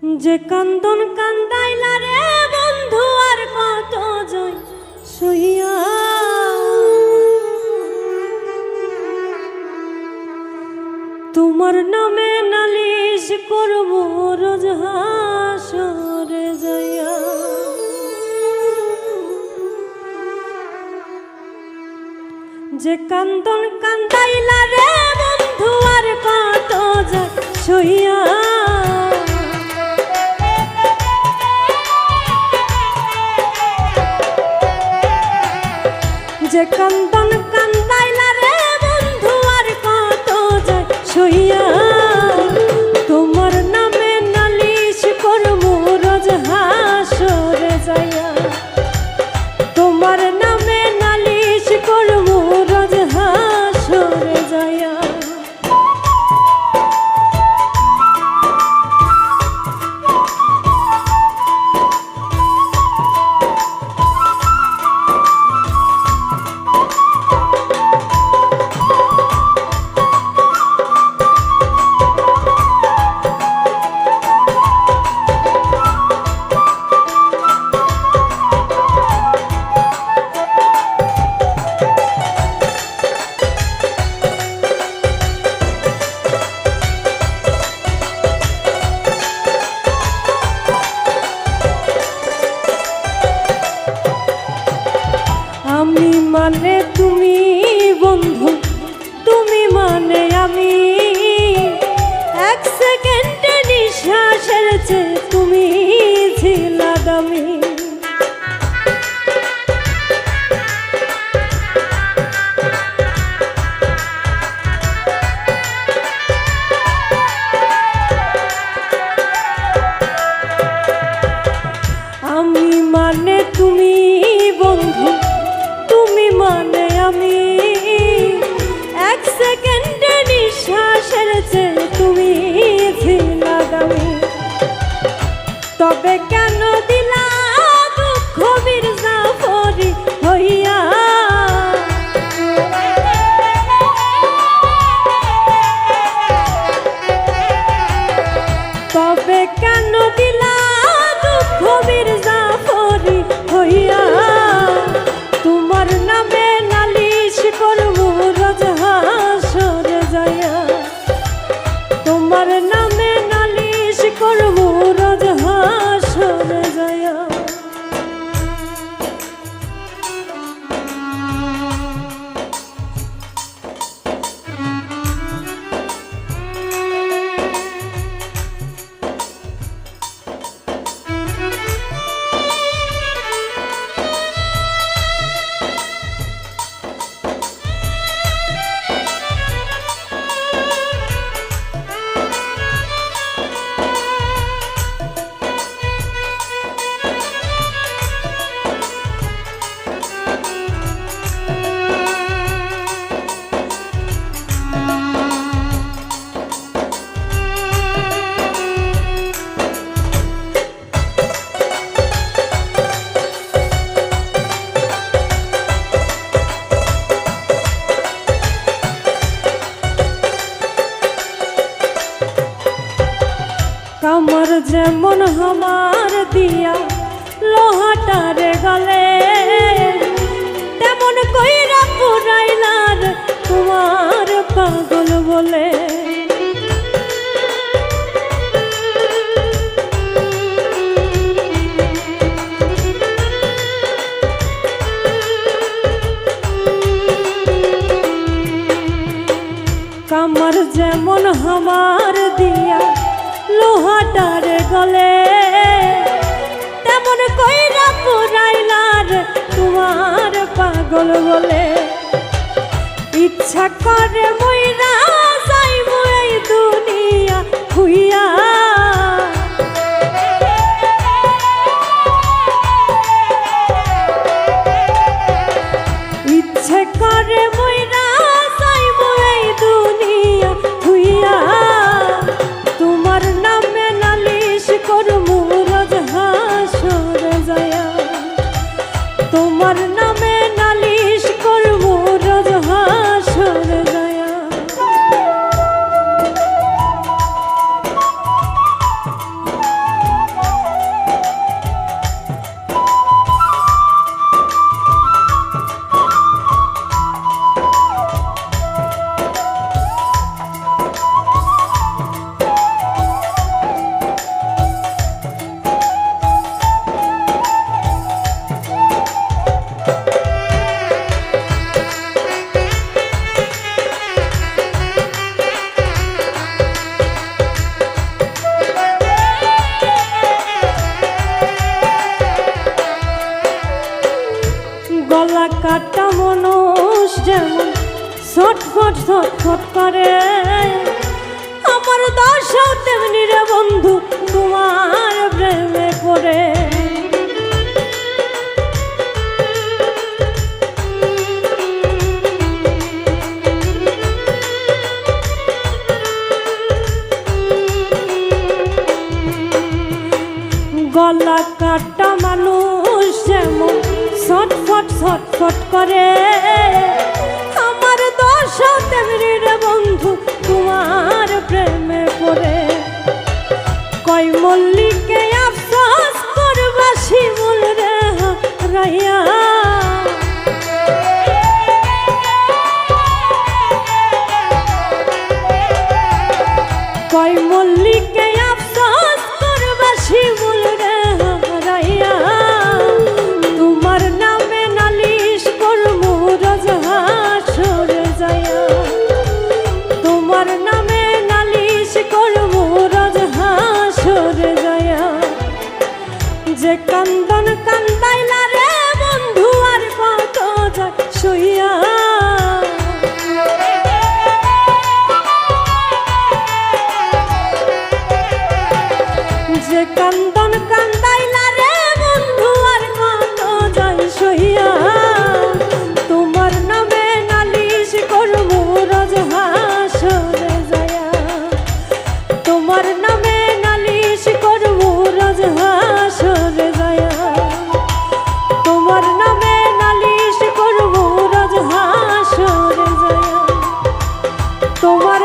যে কান্দন কান্দাইলা রে বন্ধু আর কত জয় সইয়া তোমার নামে নালিশ করব রোজ হাসরে যাইয়া। যে কান্দন কান্দাইলা রে বন্ধু আর কত জয় সইয়া যে কান্দন কান্দাইলা রে বন্ধু আর কত যায় সইয়া তোমার নামে নালিশ করবো রোজ হাসরে যাইয়া। তোমার নামে নালিশ করবো রোজ হাসরে যাইয়া। আমি মানে তুমি বন্ধু, তুমি মানে আমি, এক সেকেন্ডে নিঃশ্বাসের চেয়ে তুমি ছিলা দামি। আমি মানে তুমি বন্ধু, তুমি মানে আমি, এক সেকেন্ডে নিঃশ্বাসের চেয়ে তুমি ছিলা দামি। তবে কেন দিলা দুঃখ মির্জাফরি হইয়া, তবে কেন দিলা দুঃখ মির্জাফরি হইয়া। তোমার নামে নালিশ করবো রোজ হাসরে যাইয়া। তোমার নামে নালিশ করবো রোজ হাসরে যাইয়া। কামর যেমন হামার দিয়া লোহাটারে গলে, তেমন কইরা পুরাইলার তোমার পাগল বলে। কামর যেমন হামার দিয়া লোহাটারে গলে, তেমন কইরা পুরাইলার তোমার পাগল বলে। ইচ্ছা করে মইরা যাইবো এই দুনিয়া খুইয়া, ইচ্ছে করে মইরা যাইবো এই দুনিয়া খুইয়া। তোমার নামে নালিশ করবো রোজ হাসরে যাইয়া। তোমার নামে নালিশ করবো রোজ হাসরে যাইয়া। ছটফট করে। আমার দশাও তেমনি রে বন্ধু তোমার প্রেমে পড়ে। গলা কাটা মানুষ যেমন ছটফট ছটফট করে, আমার দশা তেমনি রে বন্ধু তোমার প্রেমে পড়ে। কই মল্লিকে আফসোস করবা শিমুল রে রাইয়া, কই মল্লিকে আফসোস করবা শিমুল রে রাইয়া। তোমার নামে নালিশ করমু রোজ হাসরে যাইয়া, তোমার নামে নালিশ করমু রোজ হাসরে যাইয়া। যে কান্দন কান্দাইলা রে বন্ধু আর কত যায় সইয়া, যে কান্দন কান্দাইলা রে বন্ধু আর কত যায় সইয়া। তোমার নামে নালিশ করমু রোজ হাসরে যাইয়া, তোমার নামে নালিশ করমু রোজ হাসরে যাইয়া, তোমার নামে নালিশ করমু রোজ হাসরে যাইয়া, তোমার